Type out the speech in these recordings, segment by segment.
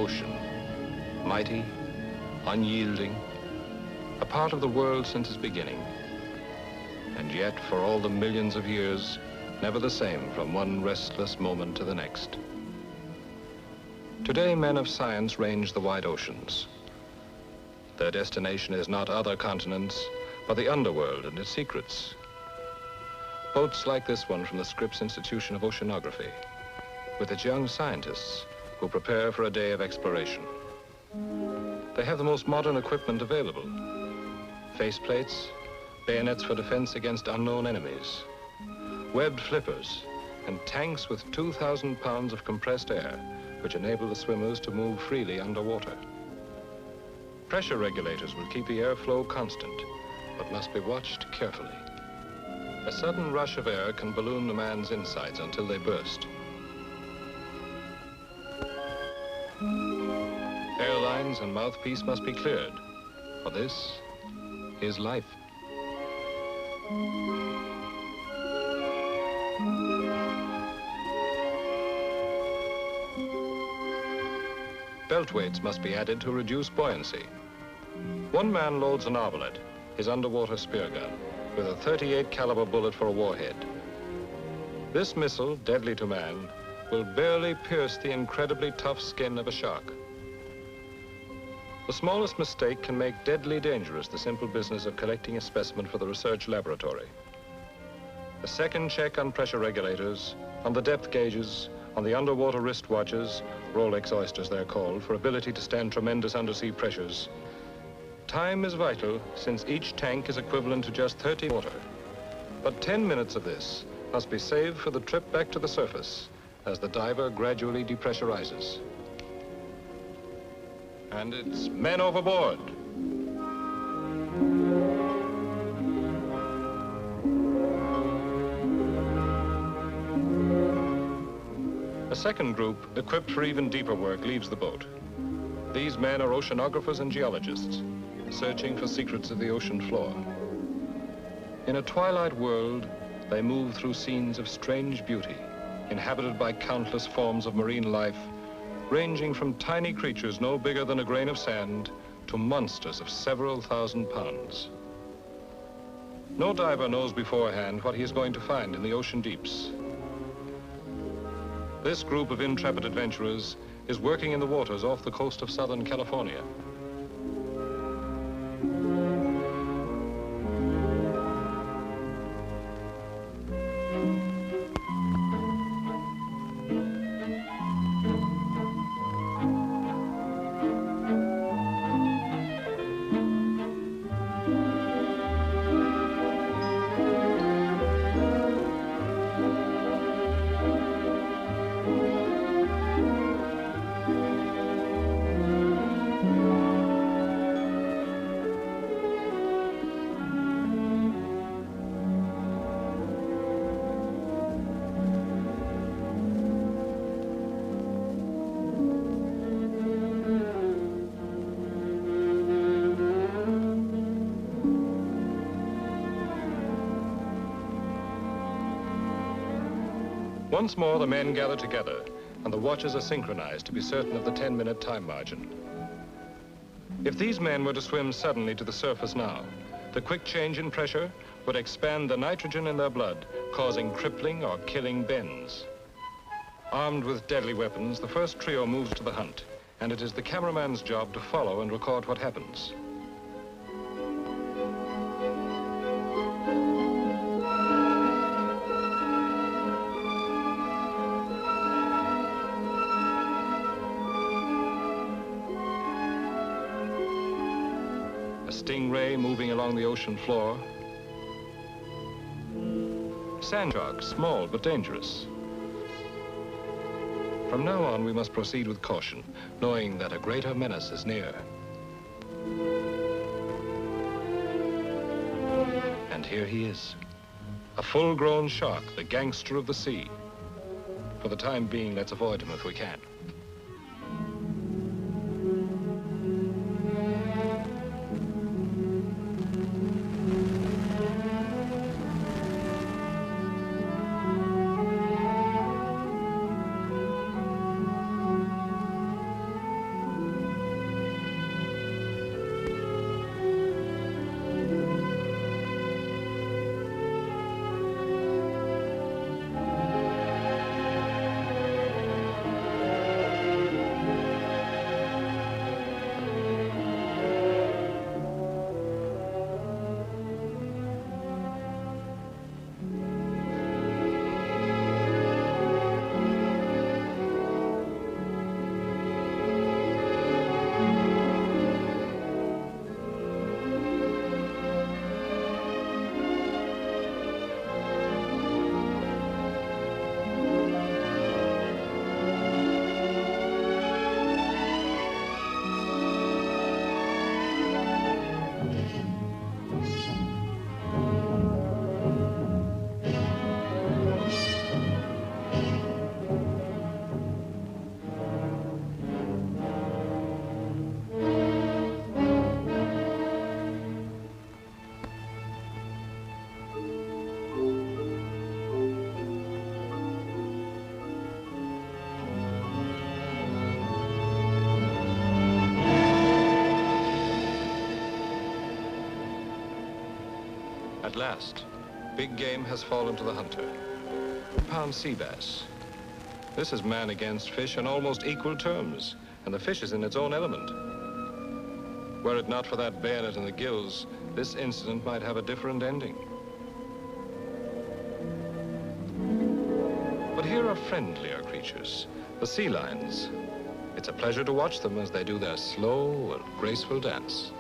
ocean, mighty, unyielding, a part of the world since its beginning. And yet, for all the millions of years, never the same from one restless moment to the next. Today, men of science range the wide oceans. Their destination is not other continents, but the underworld and its secrets. Boats like this one from the Scripps Institution of Oceanography, with its young scientists who prepare for a day of exploration. They have the most modern equipment available: faceplates, bayonets for defense against unknown enemies, webbed flippers, and tanks with 2,000 pounds of compressed air, which enable the swimmers to move freely underwater. Pressure regulators will keep the airflow constant, but must be watched carefully. A sudden rush of air can balloon the man's insides until they burst. Airlines and mouthpiece must be cleared, for this is life. Belt weights must be added to reduce buoyancy. One man loads an arbalete, his underwater spear gun, with a 38 caliber bullet for a warhead. This missile, deadly to man, will barely pierce the incredibly tough skin of a shark. The smallest mistake can make deadly dangerous the simple business of collecting a specimen for the research laboratory. A second check on pressure regulators, on the depth gauges, on the underwater wristwatches, Rolex oysters they're called, for ability to stand tremendous undersea pressures. Time is vital, since each tank is equivalent to just 30 water. But 10 minutes of this must be saved for the trip back to the surface as the diver gradually depressurizes. And it's men overboard. A second group, equipped for even deeper work, leaves the boat. These men are oceanographers and geologists, searching for secrets of the ocean floor. In a twilight world, they move through scenes of strange beauty, inhabited by countless forms of marine life, ranging from tiny creatures no bigger than a grain of sand to monsters of several thousand pounds. No diver knows beforehand what he is going to find in the ocean deeps. This group of intrepid adventurers is working in the waters off the coast of Southern California. Once more, the men gather together, and the watches are synchronized to be certain of the 10-minute time margin. If these men were to swim suddenly to the surface now, the quick change in pressure would expand the nitrogen in their blood, causing crippling or killing bends. Armed with deadly weapons, the first trio moves to the hunt, and it is the cameraman's job to follow and record what happens. A stingray moving along the ocean floor. Sand sharks, small but dangerous. From now on, we must proceed with caution, knowing that a greater menace is near. And here he is, a full-grown shark, the gangster of the sea. For the time being, let's avoid him if we can. At last, big game has fallen to the hunter. Pound sea bass. This is man against fish on almost equal terms, and the fish is in its own element. Were it not for that bayonet in the gills, this incident might have a different ending. But here are friendlier creatures, the sea lions. It's a pleasure to watch them as they do their slow and graceful dance.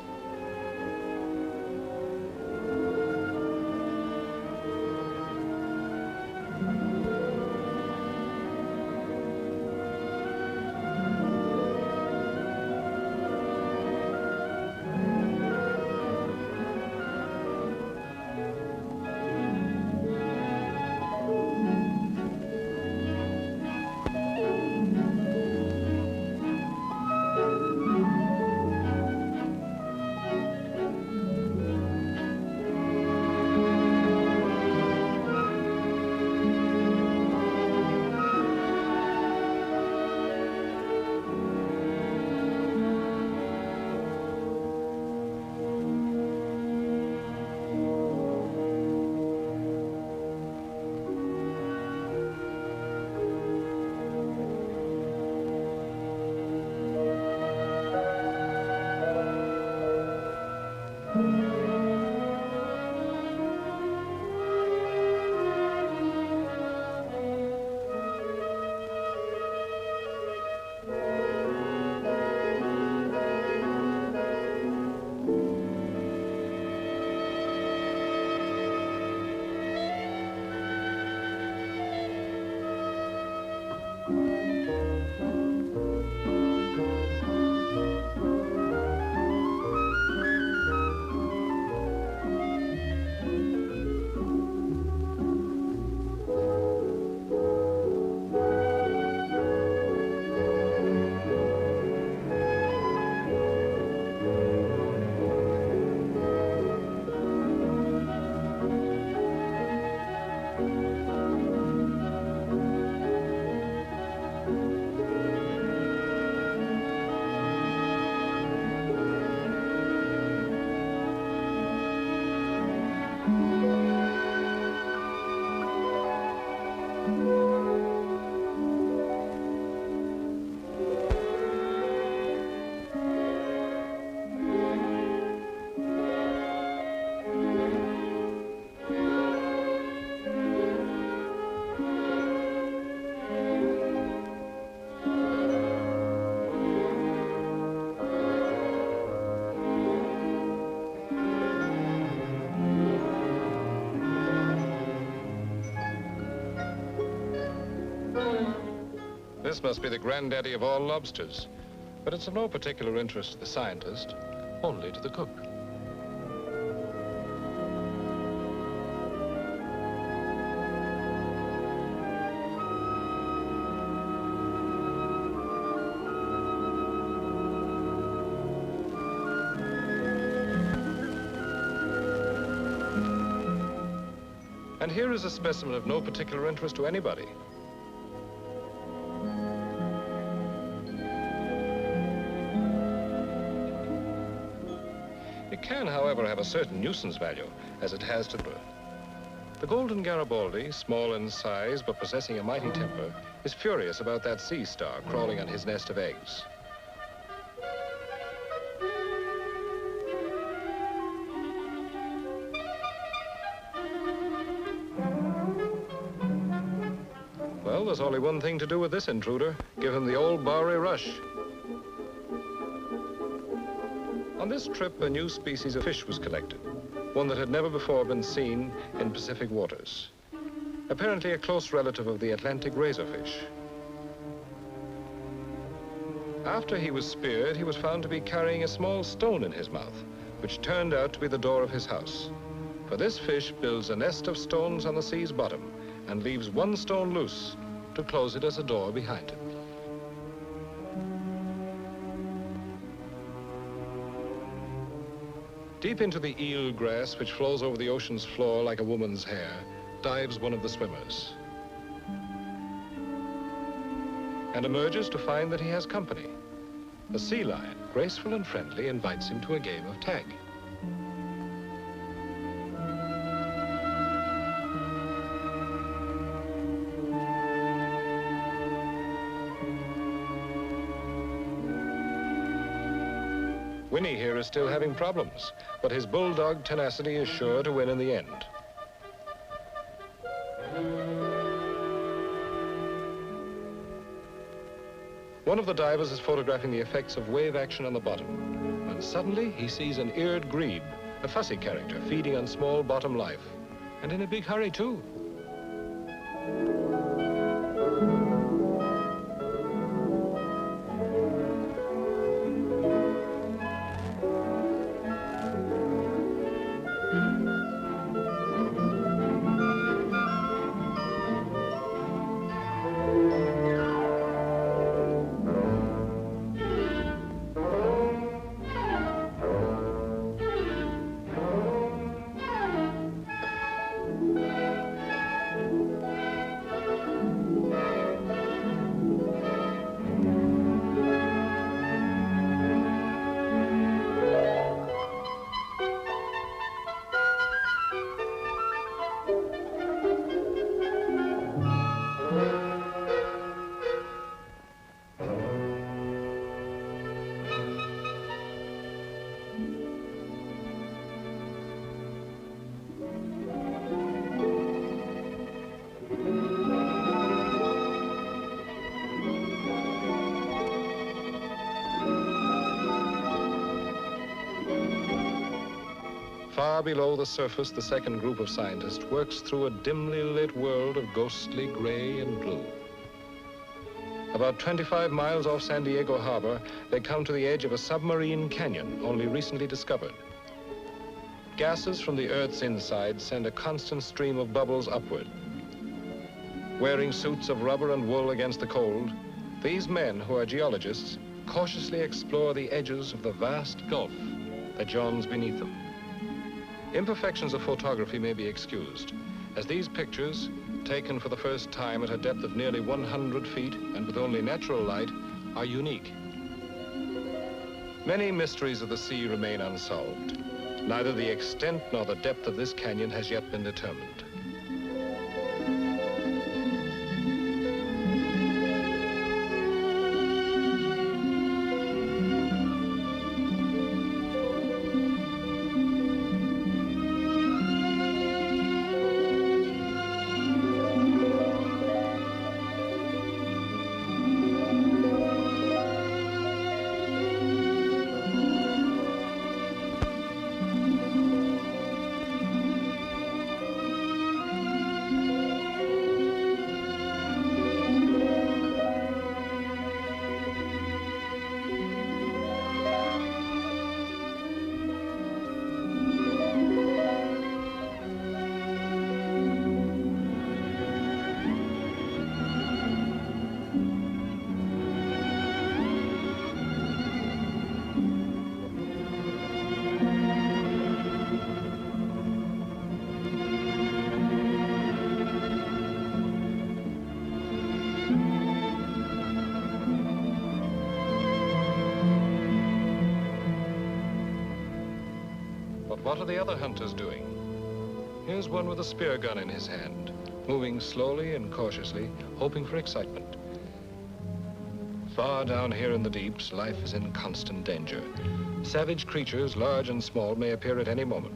This must be the granddaddy of all lobsters, but it's of no particular interest to the scientist, only to the cook. And here is a specimen of no particular interest to anybody. It can, however, have a certain nuisance value, as it has to the golden Garibaldi, small in size but possessing a mighty temper, is furious about that sea star crawling on his nest of eggs. Well, there's only one thing to do with this intruder. Give him the old Bowery rush. On this trip, a new species of fish was collected, one that had never before been seen in Pacific waters. Apparently a close relative of the Atlantic razorfish. After he was speared, he was found to be carrying a small stone in his mouth, which turned out to be the door of his house. For this fish builds a nest of stones on the sea's bottom and leaves one stone loose to close it as a door behind him. Deep into the eel grass, which flows over the ocean's floor like a woman's hair, dives one of the swimmers and emerges to find that he has company. A sea lion, graceful and friendly, invites him to a game of tag. Winnie here is still having problems, but his bulldog tenacity is sure to win in the end. One of the divers is photographing the effects of wave action on the bottom, when suddenly he sees an eared grebe, a fussy character feeding on small bottom life, and in a big hurry too. Far below the surface, the second group of scientists works through a dimly lit world of ghostly gray and blue. About 25 miles off San Diego Harbor, they come to the edge of a submarine canyon only recently discovered. Gases from the Earth's inside send a constant stream of bubbles upward. Wearing suits of rubber and wool against the cold, these men, who are geologists, cautiously explore the edges of the vast gulf that yawns beneath them. Imperfections of photography may be excused, as these pictures, taken for the first time at a depth of nearly 100 feet and with only natural light, are unique. Many mysteries of the sea remain unsolved. Neither the extent nor the depth of this canyon has yet been determined. What are the other hunters doing? Here's one with a spear gun in his hand, moving slowly and cautiously, hoping for excitement. Far down here in the deeps, life is in constant danger. Savage creatures, large and small, may appear at any moment.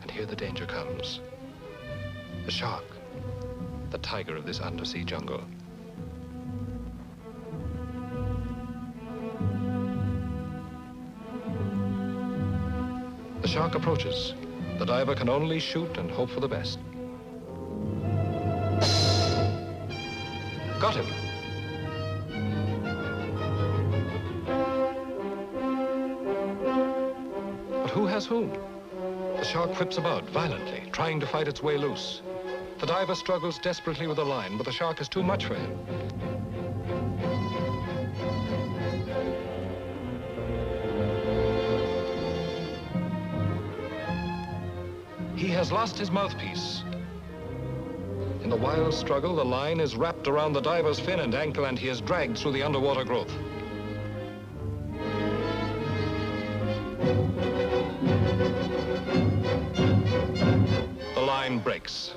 And here the danger comes. The shark, the tiger of this undersea jungle. The shark approaches. The diver can only shoot and hope for the best. Got him. But who has whom? The shark whips about violently, trying to fight its way loose. The diver struggles desperately with the line, but the shark is too much for him. He has lost his mouthpiece. In the wild struggle, the line is wrapped around the diver's fin and ankle, and he is dragged through the underwater growth. The line breaks.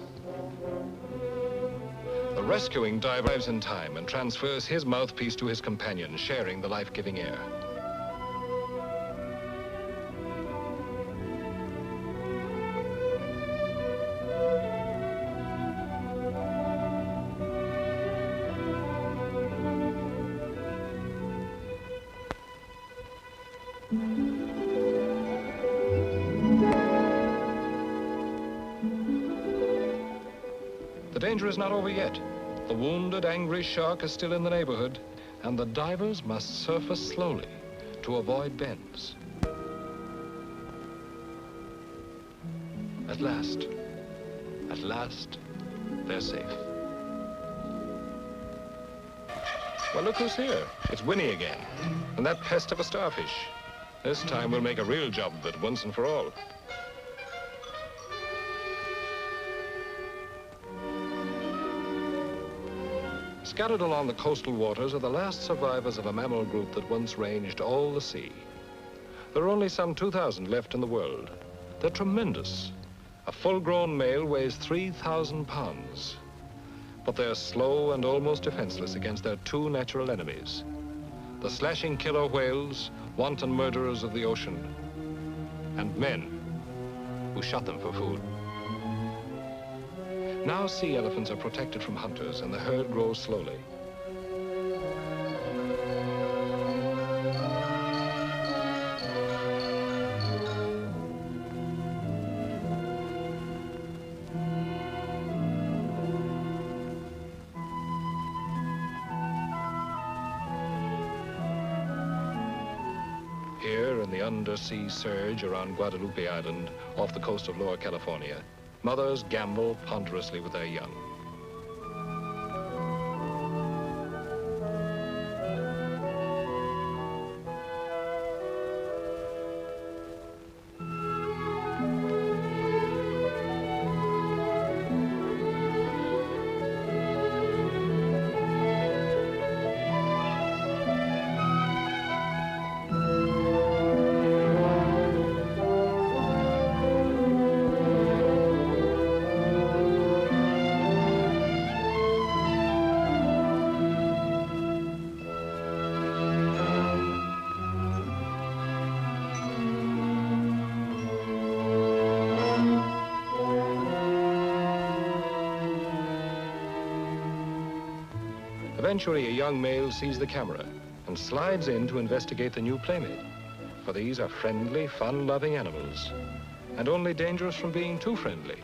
rescuing diver arrives in time and transfers his mouthpiece to his companion, sharing the life-giving air. The danger is not over yet. The wounded, angry shark is still in the neighborhood, and the divers must surface slowly to avoid bends. At last, they're safe. Well, look who's here. It's Winnie again, and that pest of a starfish. This time we'll make a real job of it once and for all. Scattered along the coastal waters are the last survivors of a mammal group that once ranged all the sea. There are only some 2,000 left in the world. They're tremendous. A full-grown male weighs 3,000 pounds. But they're slow and almost defenseless against their two natural enemies. The slashing killer whales, wanton murderers of the ocean, and men who shot them for food. Now sea elephants are protected from hunters and the herd grows slowly. Here in the undersea surge around Guadalupe Island off the coast of Lower California, mothers gamble ponderously with their young. Eventually, a young male sees the camera and slides in to investigate the new playmate. For these are friendly, fun-loving animals, and only dangerous from being too friendly.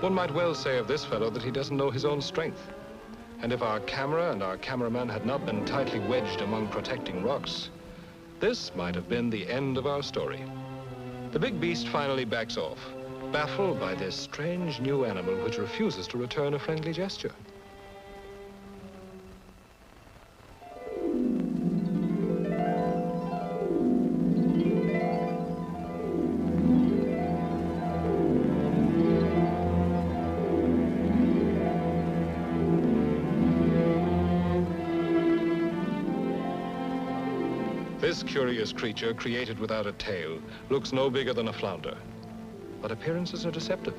One might well say of this fellow that he doesn't know his own strength. And if our camera and our cameraman had not been tightly wedged among protecting rocks, this might have been the end of our story. The big beast finally backs off, baffled by this strange new animal which refuses to return a friendly gesture. This curious creature, created without a tail, looks no bigger than a flounder. But appearances are deceptive,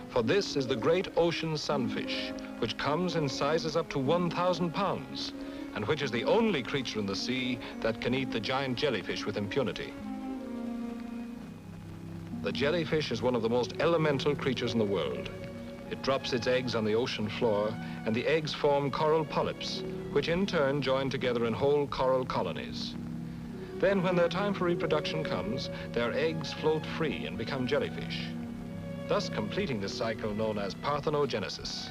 for this is the great ocean sunfish, which comes in sizes up to 1,000 pounds, and which is the only creature in the sea that can eat the giant jellyfish with impunity. The jellyfish is one of the most elemental creatures in the world. It drops its eggs on the ocean floor, and the eggs form coral polyps, which in turn join together in whole coral colonies. Then, when their time for reproduction comes, their eggs float free and become jellyfish, thus completing the cycle known as parthenogenesis.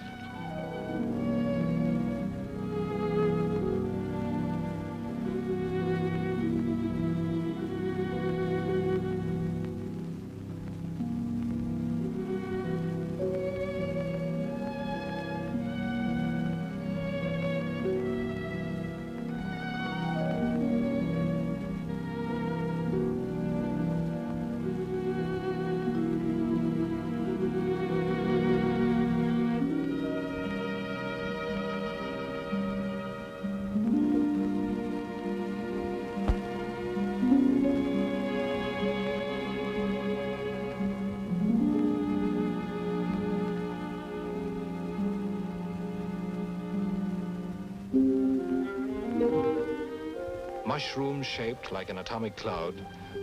Mushroom-shaped like an atomic cloud,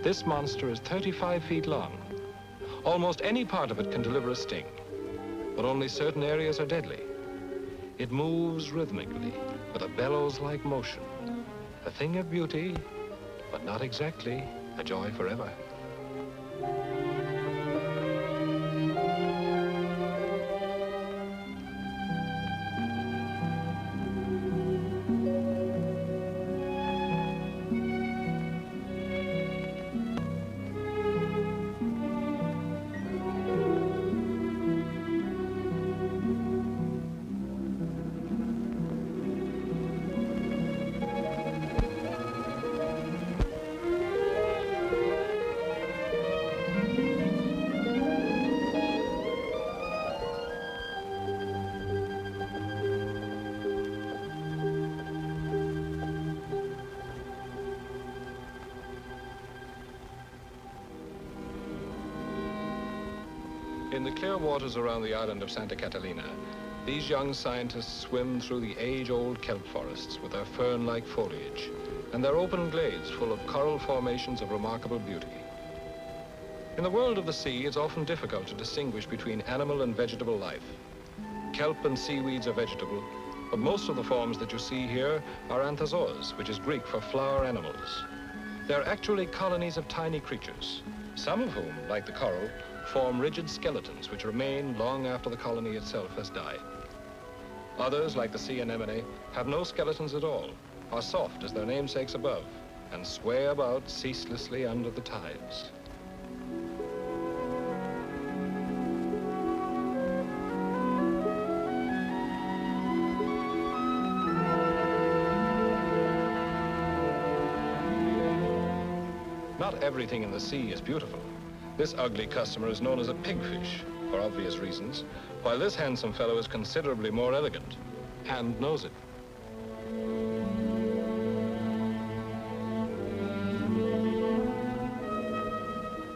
this monster is 35 feet long. Almost any part of it can deliver a sting, but only certain areas are deadly. It moves rhythmically with a bellows-like motion, a thing of beauty, but not exactly a joy forever. In the clear waters around the island of Santa Catalina, these young scientists swim through the age-old kelp forests with their fern-like foliage and their open glades full of coral formations of remarkable beauty. In the world of the sea, it's often difficult to distinguish between animal and vegetable life. Kelp and seaweeds are vegetable, but most of the forms that you see here are anthozoas, which is Greek for flower animals. They're actually colonies of tiny creatures, some of whom, like the coral, form rigid skeletons which remain long after the colony itself has died. Others, like the sea anemone, have no skeletons at all, are soft as their namesakes above, and sway about ceaselessly under the tides. Not everything in the sea is beautiful. This ugly customer is known as a pigfish, for obvious reasons, while this handsome fellow is considerably more elegant, and knows it.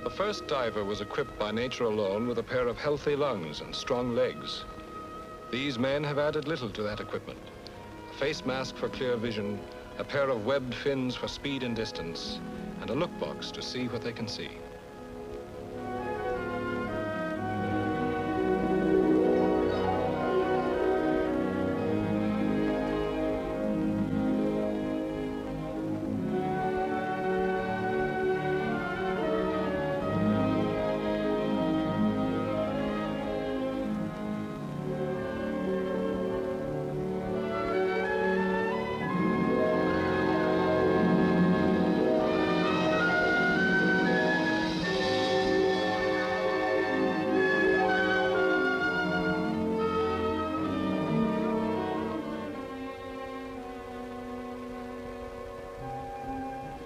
The first diver was equipped by nature alone with a pair of healthy lungs and strong legs. These men have added little to that equipment. A face mask for clear vision, a pair of webbed fins for speed and distance, and a look box to see what they can see.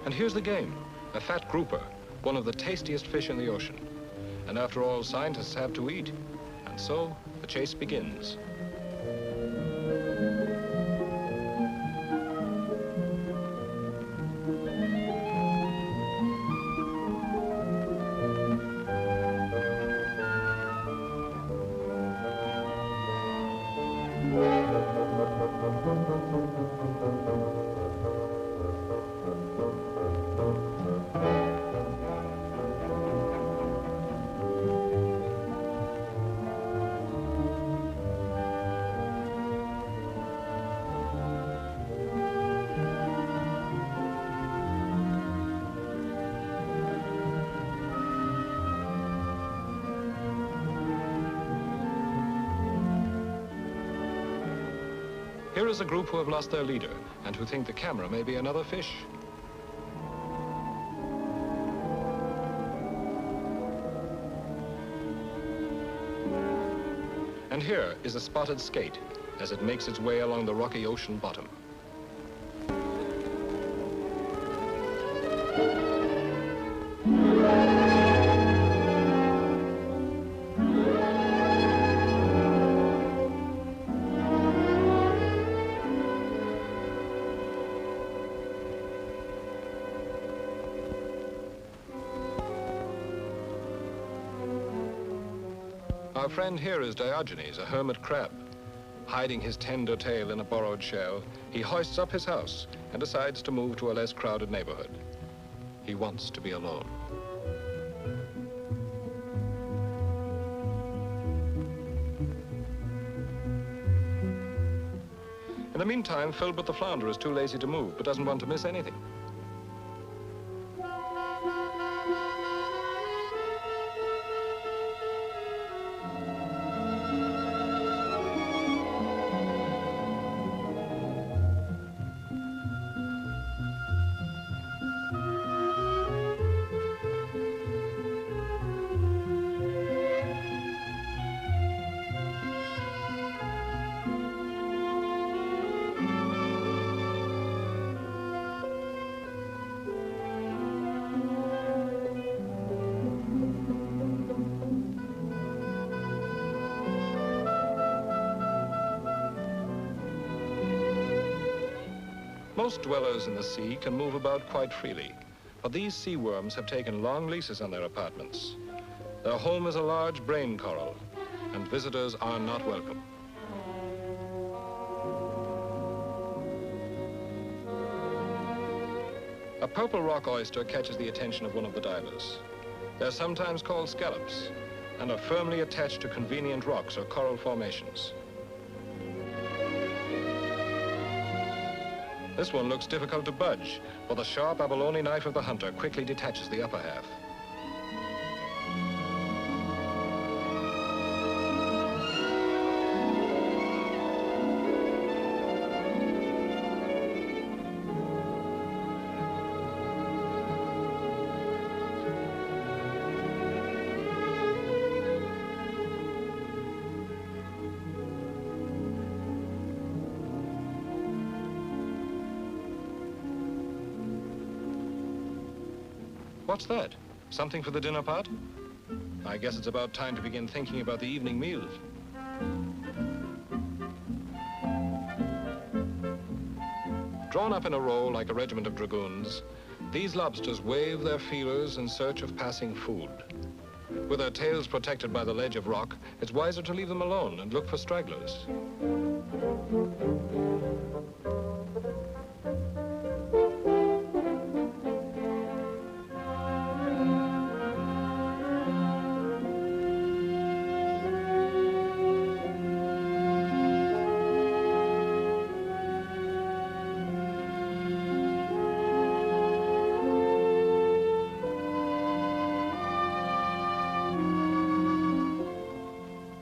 And here's the game, a fat grouper, one of the tastiest fish in the ocean. And after all, scientists have to eat. And so, the chase begins. Here is a group who have lost their leader and who think the camera may be another fish. And here is a spotted skate as it makes its way along the rocky ocean bottom. Our friend here is Diogenes, a hermit crab. Hiding his tender tail in a borrowed shell, he hoists up his house and decides to move to a less crowded neighborhood. He wants to be alone. In the meantime, Filbert the flounder is too lazy to move, but doesn't want to miss anything. Most dwellers in the sea can move about quite freely, but these sea worms have taken long leases on their apartments. Their home is a large brain coral, and visitors are not welcome. A purple rock oyster catches the attention of one of the divers. They're sometimes called scallops, and are firmly attached to convenient rocks or coral formations. This one looks difficult to budge, but the sharp abalone knife of the hunter quickly detaches the upper half. What's that? Something for the dinner pot? I guess it's about time to begin thinking about the evening meal. Drawn up in a row like a regiment of dragoons, these lobsters wave their feelers in search of passing food. With their tails protected by the ledge of rock, it's wiser to leave them alone and look for stragglers.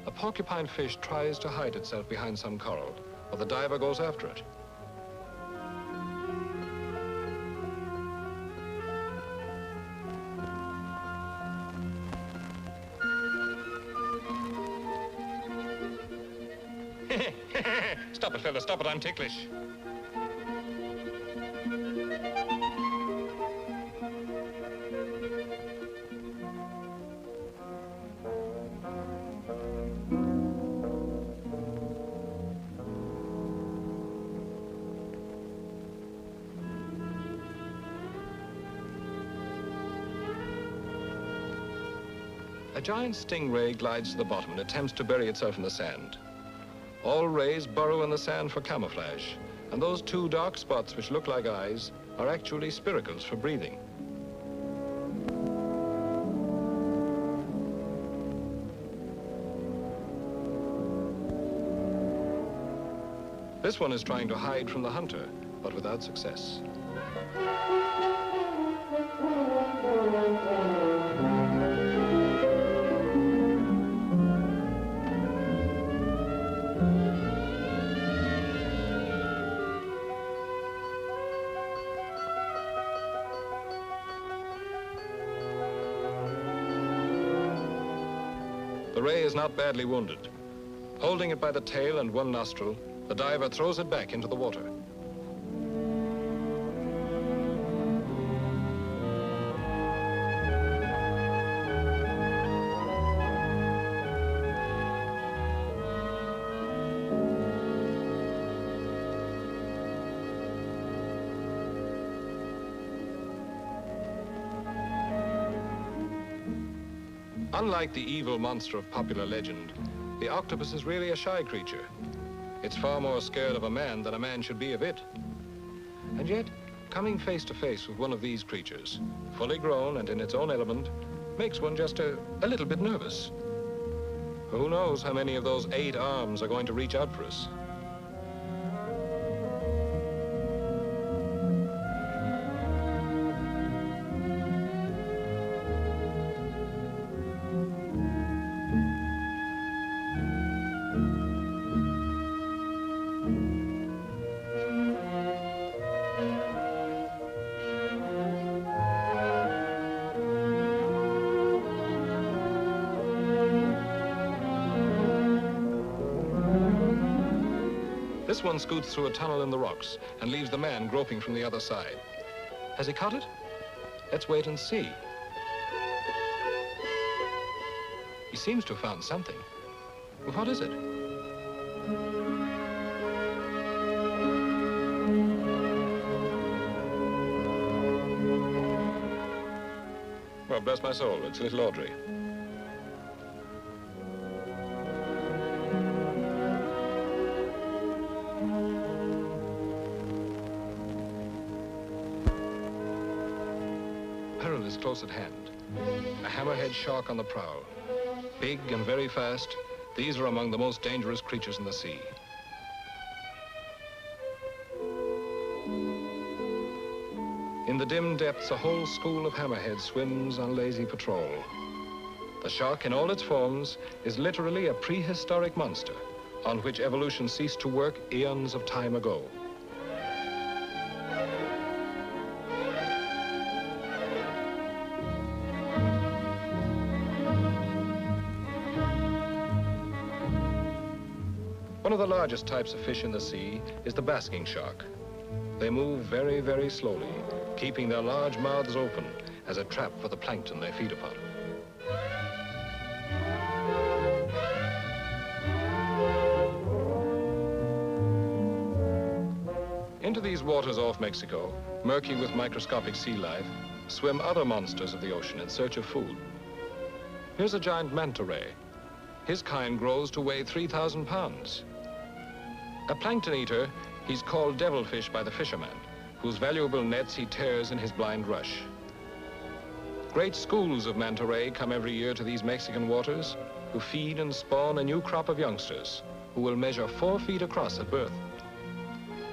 A porcupine fish tries to hide itself behind some coral, but the diver goes after it. Stop it, fella, stop it, I'm ticklish. A giant stingray glides to the bottom and attempts to bury itself in the sand. All rays burrow in the sand for camouflage, and those two dark spots which look like eyes are actually spiracles for breathing. This one is trying to hide from the hunter, but without success. The ray is not badly wounded. Holding it by the tail and one nostril, the diver throws it back into the water. Unlike the evil monster of popular legend, the octopus is really a shy creature. It's far more scared of a man than a man should be of it. And yet, coming face to face with one of these creatures, fully grown and in its own element, makes one just a little bit nervous. Who knows how many of those 8 arms are going to reach out for us? This one scoots through a tunnel in the rocks and leaves the man groping from the other side. Has he caught it? Let's wait and see. He seems to have found something. Well, what is it? Well, bless my soul, it's little Audrey. Peril is close at hand. A hammerhead shark on the prowl. Big and very fast, these are among the most dangerous creatures in the sea. In the dim depths, a whole school of hammerheads swims on lazy patrol. The shark in all its forms is literally a prehistoric monster on which evolution ceased to work eons of time ago. One of the largest types of fish in the sea is the basking shark. They move very, very slowly, keeping their large mouths open as a trap for the plankton they feed upon. Into these waters off Mexico, murky with microscopic sea life, swim other monsters of the ocean in search of food. Here's a giant manta ray. His kind grows to weigh 3,000 pounds. A plankton eater, he's called devilfish by the fisherman, whose valuable nets he tears in his blind rush. Great schools of manta ray come every year to these Mexican waters, who feed and spawn a new crop of youngsters, who will measure 4 feet across at birth.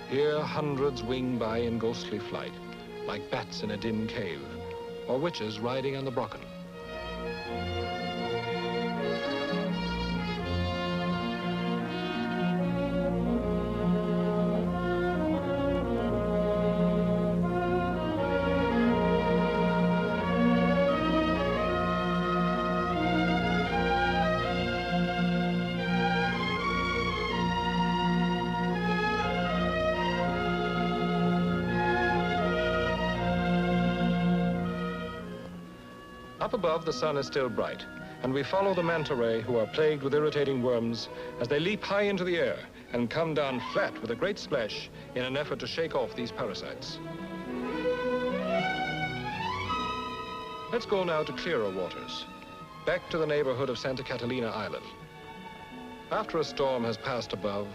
Here, hundreds wing by in ghostly flight, like bats in a dim cave, or witches riding on the Brocken. Up above, the sun is still bright, and we follow the manta ray, who are plagued with irritating worms, as they leap high into the air and come down flat with a great splash in an effort to shake off these parasites. Let's go now to clearer waters, back to the neighborhood of Santa Catalina Island. After a storm has passed above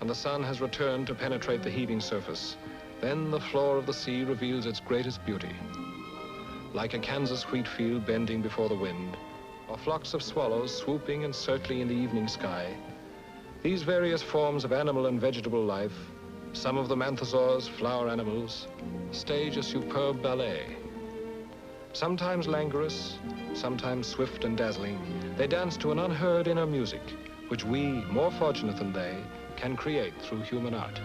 and the sun has returned to penetrate the heaving surface, then the floor of the sea reveals its greatest beauty. Like a Kansas wheat field bending before the wind, or flocks of swallows swooping and circling in the evening sky, these various forms of animal and vegetable life, some of them anthosaurs, flower animals, stage a superb ballet. Sometimes languorous, sometimes swift and dazzling, they dance to an unheard inner music, which we, more fortunate than they, can create through human art.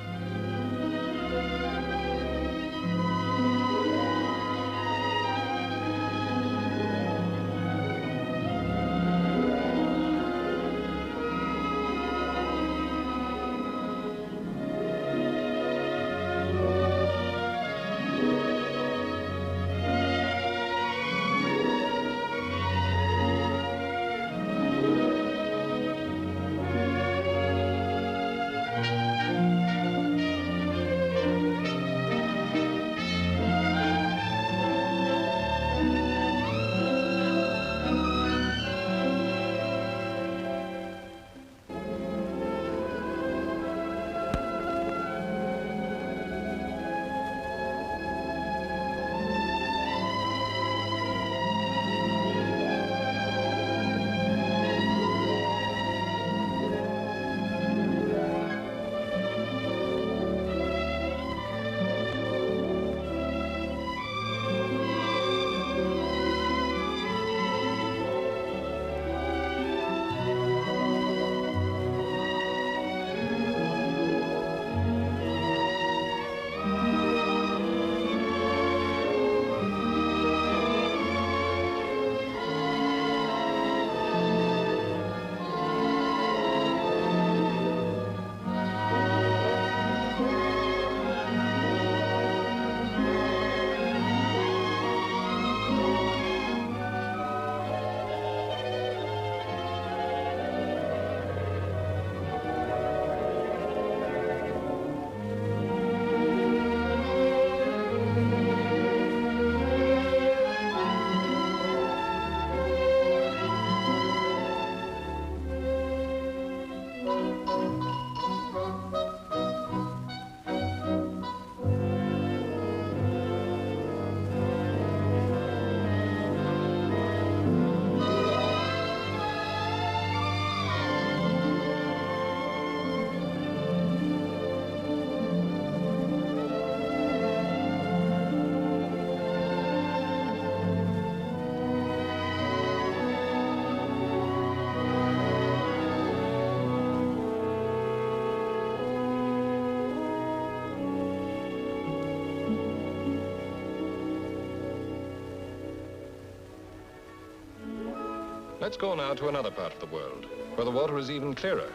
Let's go now to another part of the world, where the water is even clearer,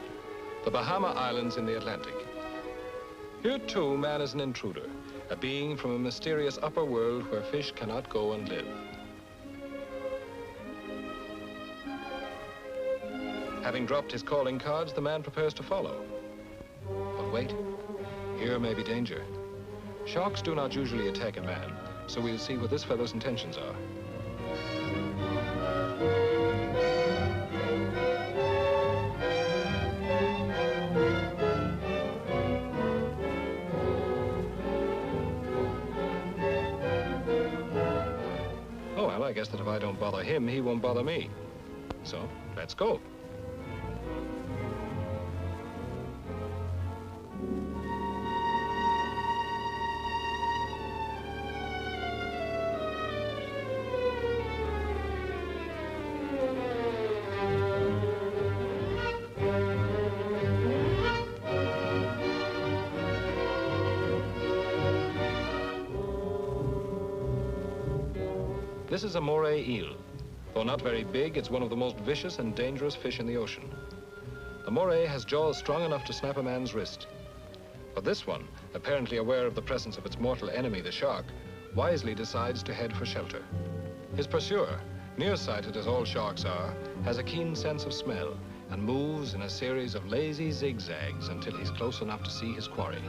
the Bahama Islands in the Atlantic. Here, too, man is an intruder, a being from a mysterious upper world where fish cannot go and live. Having dropped his calling cards, the man prepares to follow. But wait, here may be danger. Sharks do not usually attack a man, so we'll see what this fellow's intentions are. Oh, well, I guess that if I don't bother him, he won't bother me. So, let's go. This is a moray eel. Though not very big, it's one of the most vicious and dangerous fish in the ocean. The moray has jaws strong enough to snap a man's wrist. But this one, apparently aware of the presence of its mortal enemy, the shark, wisely decides to head for shelter. His pursuer, nearsighted as all sharks are, has a keen sense of smell and moves in a series of lazy zigzags until he's close enough to see his quarry.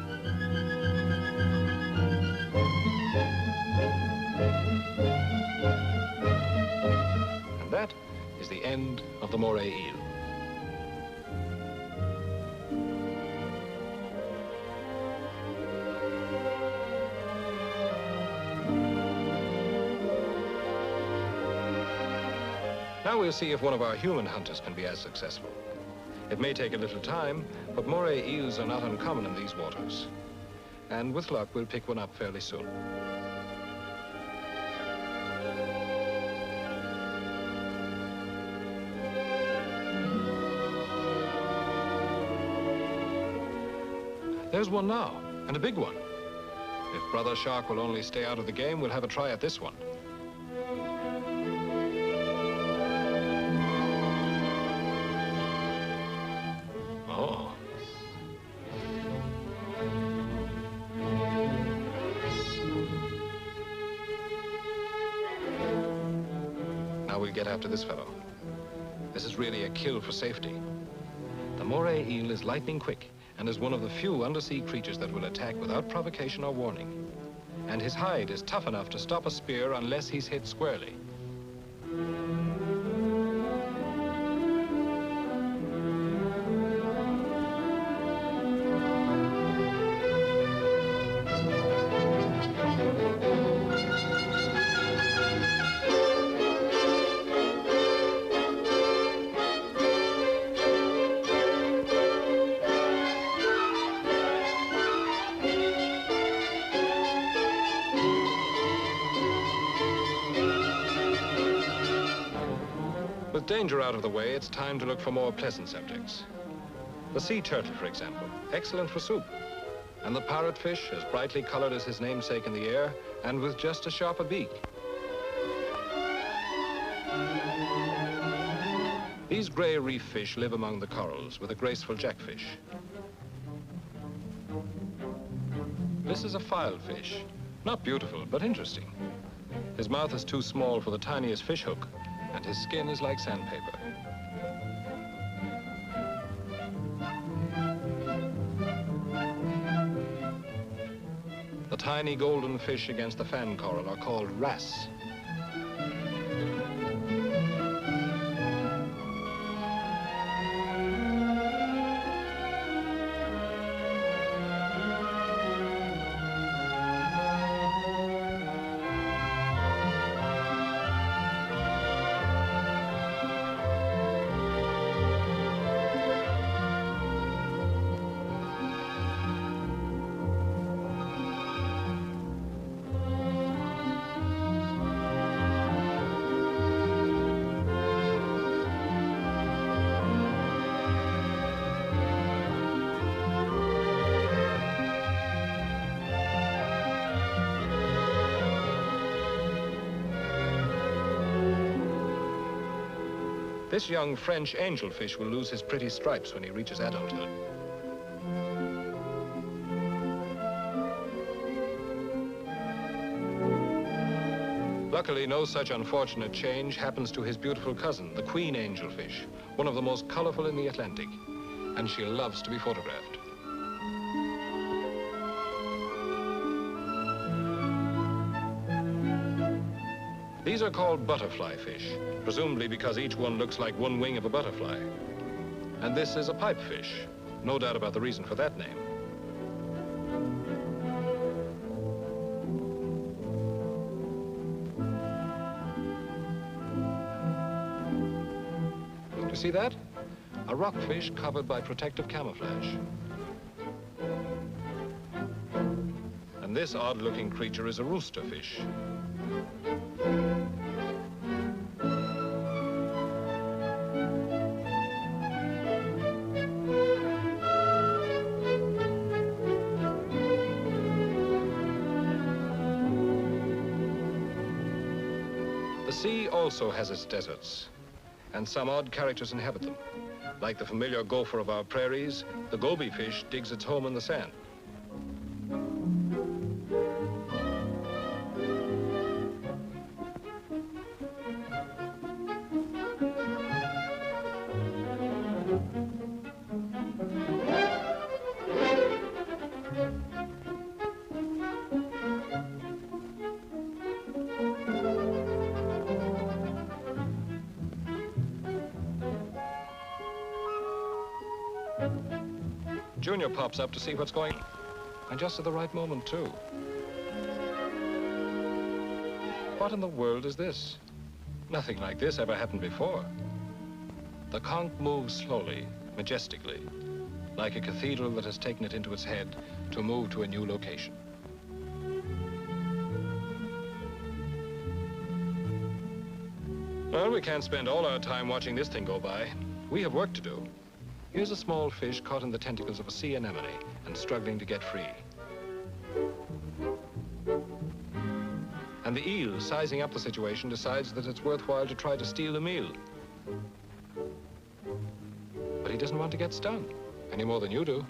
And that is the end of the moray eel. Now we'll see if one of our human hunters can be as successful. It may take a little time, but moray eels are not uncommon in these waters. And with luck, we'll pick one up fairly soon. There's one now, and a big one. If Brother Shark will only stay out of the game, we'll have a try at this one. Oh. Now we'll get after this fellow. This is really a kill for safety. The moray eel is lightning quick and is one of the few undersea creatures that will attack without provocation or warning. And his hide is tough enough to stop a spear unless he's hit squarely. With danger out of the way, it's time to look for more pleasant subjects. The sea turtle, for example, excellent for soup. And the parrotfish, as brightly colored as his namesake in the air, and with just as sharp a beak. These gray reef fish live among the corals with a graceful jackfish. This is a filefish. Not beautiful, but interesting. His mouth is too small for the tiniest fish hook, and his skin is like sandpaper. The tiny golden fish against the fan coral are called wrasse. This young French angelfish will lose his pretty stripes when he reaches adulthood. Luckily, no such unfortunate change happens to his beautiful cousin, the queen angelfish, one of the most colorful in the Atlantic, and she loves to be photographed. These are called butterfly fish, presumably because each one looks like one wing of a butterfly. And this is a pipefish, no doubt about the reason for that name. You see that? A rockfish covered by protective camouflage. And this odd-looking creature is a roosterfish. The sea also has its deserts, and some odd characters inhabit them. Like the familiar gopher of our prairies, the goby fish digs its home in the sand. Junior pops up to see what's going on, and just at the right moment, too. What in the world is this? Nothing like this ever happened before. The conch moves slowly, majestically, like a cathedral that has taken it into its head to move to a new location. Well, we can't spend all our time watching this thing go by. We have work to do. Here's a small fish caught in the tentacles of a sea anemone and struggling to get free. And the eel, sizing up the situation, decides that it's worthwhile to try to steal the meal. But he doesn't want to get stung, any more than you do.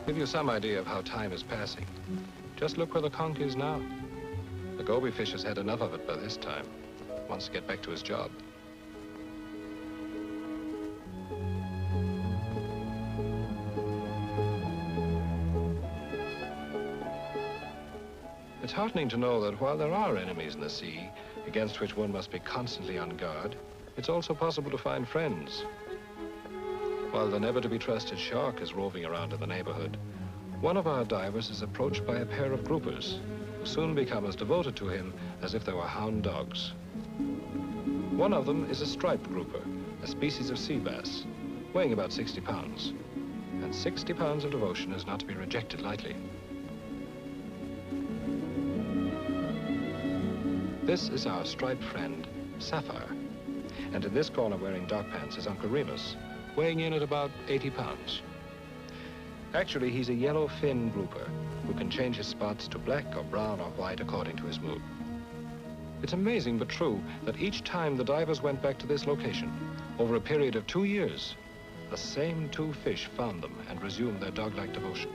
Give you some idea of how time is passing. Just look where the conch is now. The goby fish has had enough of it by this time. Wants to get back to his job. It's heartening to know that while there are enemies in the sea, against which one must be constantly on guard, it's also possible to find friends. While the never-to-be-trusted shark is roving around in the neighborhood, one of our divers is approached by a pair of groupers, who soon become as devoted to him as if they were hound dogs. One of them is a striped grouper, a species of sea bass, weighing about 60 pounds. And 60 pounds of devotion is not to be rejected lightly. This is our striped friend, Sapphire. And in this corner wearing dark pants is Uncle Remus, weighing in at about 80 pounds. Actually, he's a yellow fin grouper who can change his spots to black or brown or white according to his mood. It's amazing but true that each time the divers went back to this location, over a period of 2 years, the same two fish found them and resumed their dog-like devotion.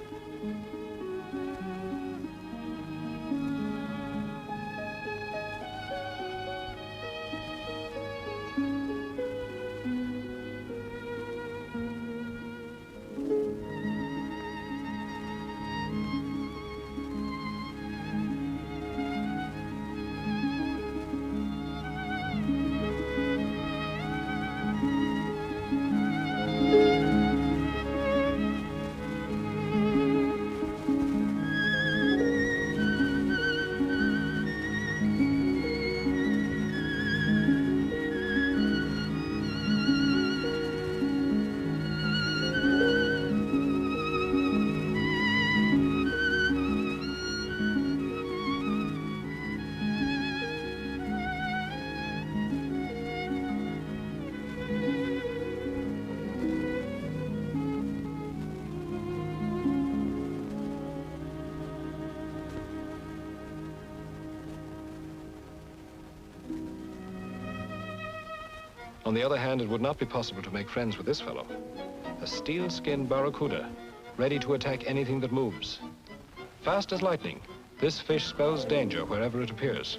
On the other hand, it would not be possible to make friends with this fellow. A steel-skinned barracuda, ready to attack anything that moves. Fast as lightning, this fish spells danger wherever it appears.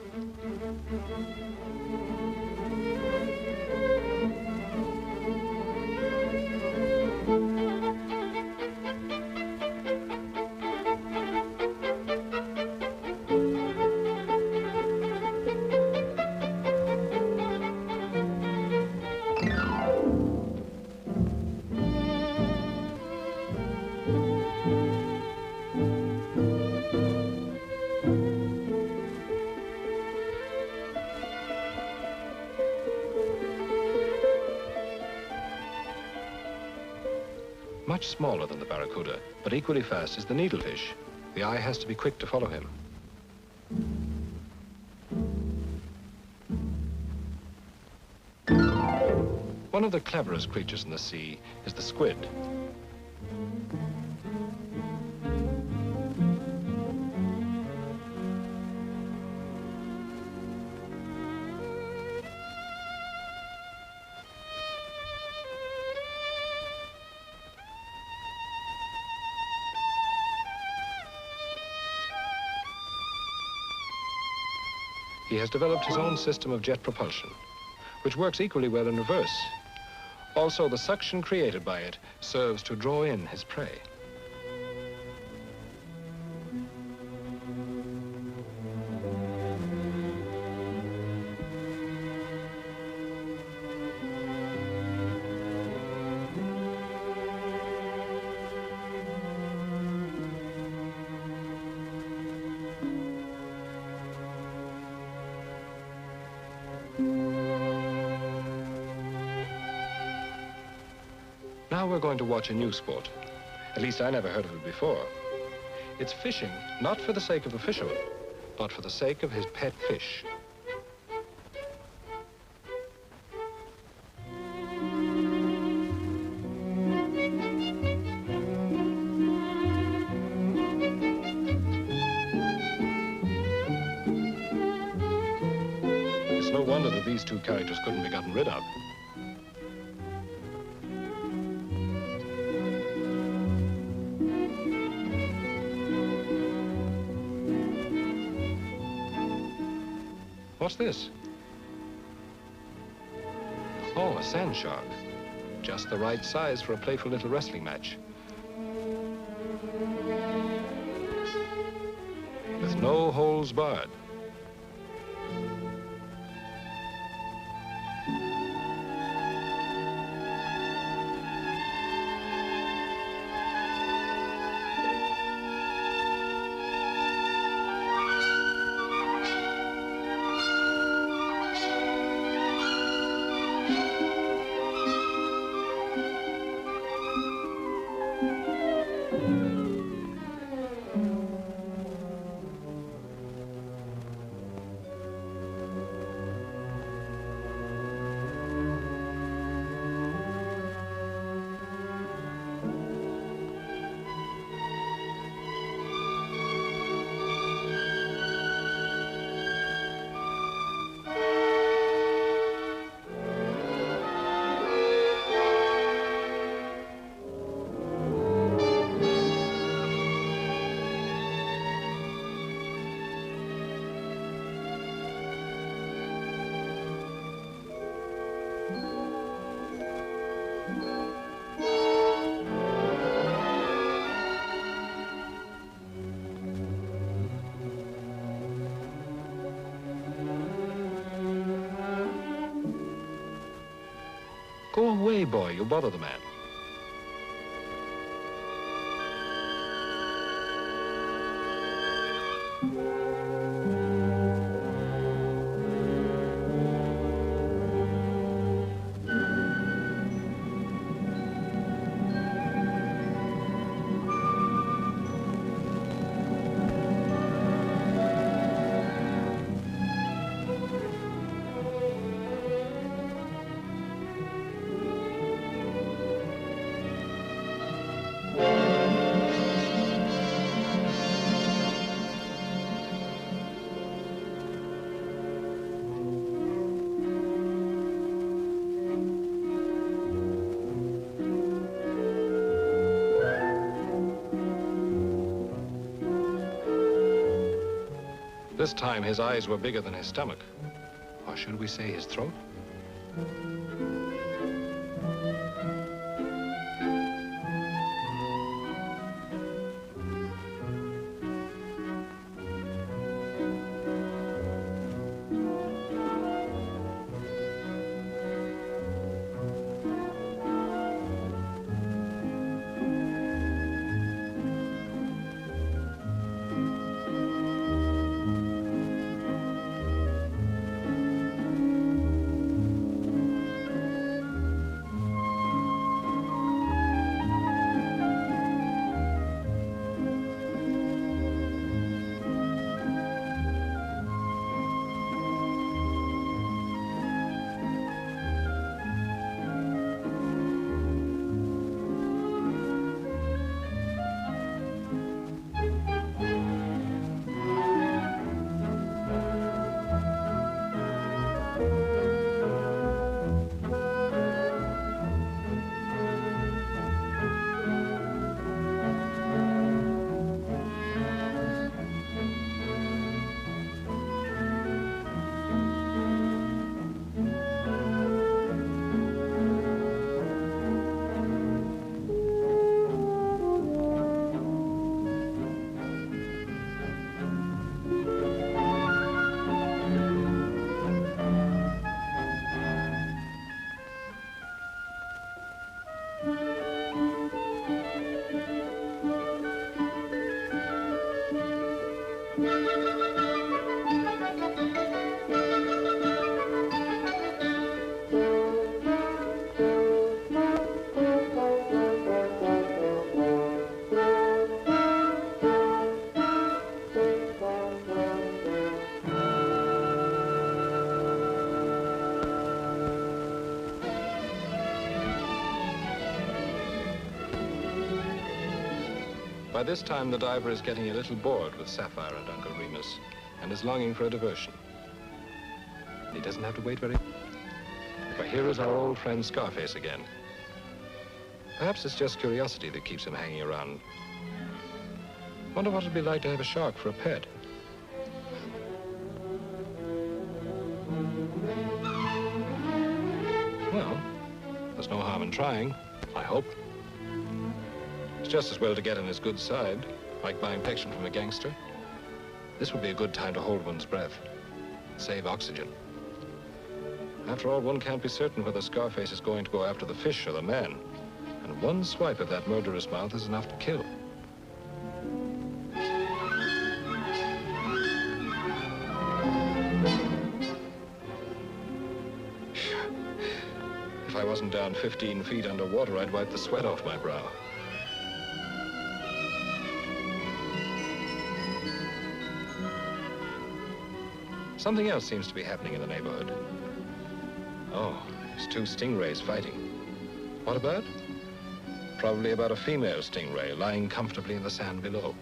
Much smaller than the barracuda, but equally fast is the needlefish. The eye has to be quick to follow him. One of the cleverest creatures in the sea is the squid. He has developed his own system of jet propulsion, which works equally well in reverse. Also, the suction created by it serves to draw in his prey. Now we're going to watch a new sport. At least I never heard of it before. It's fishing, not for the sake of the fisherman, but for the sake of his pet fish. It's no wonder that these two characters couldn't be gotten rid of. What's this? Oh, a sand shark. Just the right size for a playful little wrestling match. With no holes barred. Go away, boy. You'll bother the man. This time, his eyes were bigger than his stomach. Or should we say his throat? By this time, the diver is getting a little bored with Sapphire and Uncle Remus and is longing for a diversion. He doesn't have to wait very... For here is our old friend Scarface again. Perhaps it's just curiosity that keeps him hanging around. Wonder what it'd be like to have a shark for a pet. Well, there's no harm in trying, I hope. It's just as well to get on his good side, like buying protection from a gangster. This would be a good time to hold one's breath, save oxygen. After all, one can't be certain whether Scarface is going to go after the fish or the man. And one swipe of that murderous mouth is enough to kill. If I wasn't down 15 feet underwater, I'd wipe the sweat off my brow. Something else seems to be happening in the neighborhood. Oh, it's two stingrays fighting. What about? Probably about a female stingray lying comfortably in the sand below.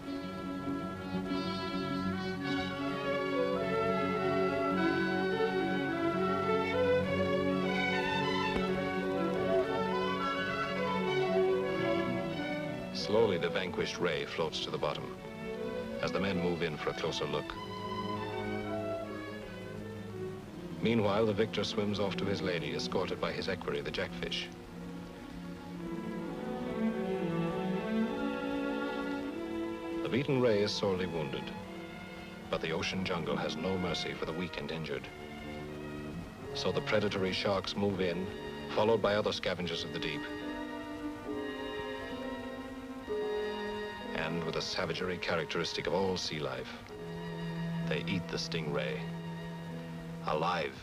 Slowly, the vanquished ray floats to the bottom as the men move in for a closer look. Meanwhile, the victor swims off to his lady, escorted by his equerry, the jackfish. The beaten ray is sorely wounded, but the ocean jungle has no mercy for the weak and injured. So the predatory sharks move in, followed by other scavengers of the deep. And with a savagery characteristic of all sea life, they eat the stingray alive.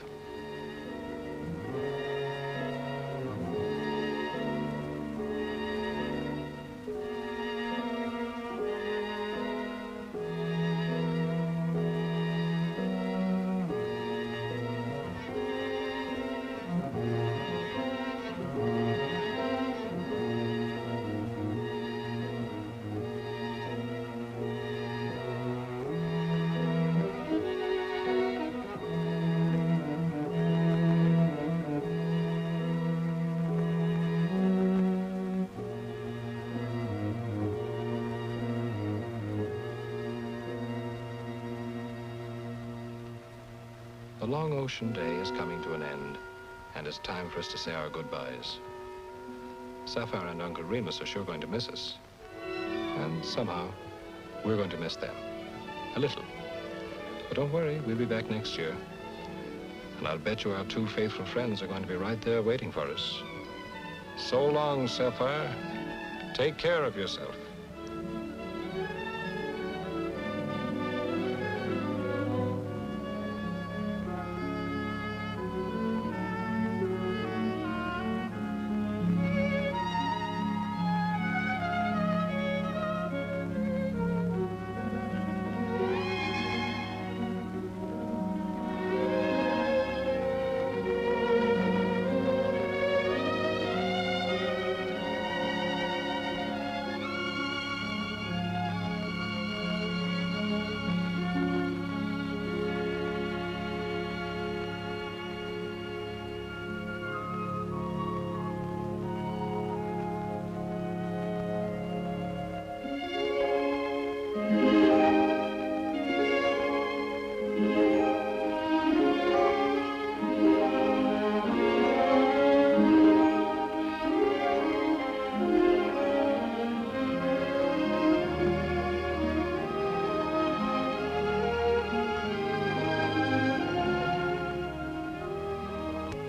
The long ocean day is coming to an end, and it's time for us to say our goodbyes. Sapphire and Uncle Remus are sure going to miss us. And somehow, we're going to miss them. A little. But don't worry, we'll be back next year. And I'll bet you our two faithful friends are going to be right there waiting for us. So long, Sapphire. Take care of yourself.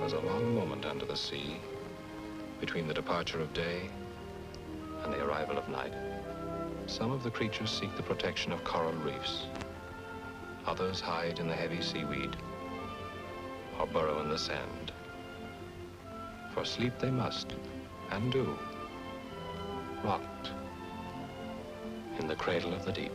There's a long moment under the sea between the departure of day and the arrival of night. Some of the creatures seek the protection of coral reefs. Others hide in the heavy seaweed or burrow in the sand. For sleep they must, and do, rocked in the cradle of the deep.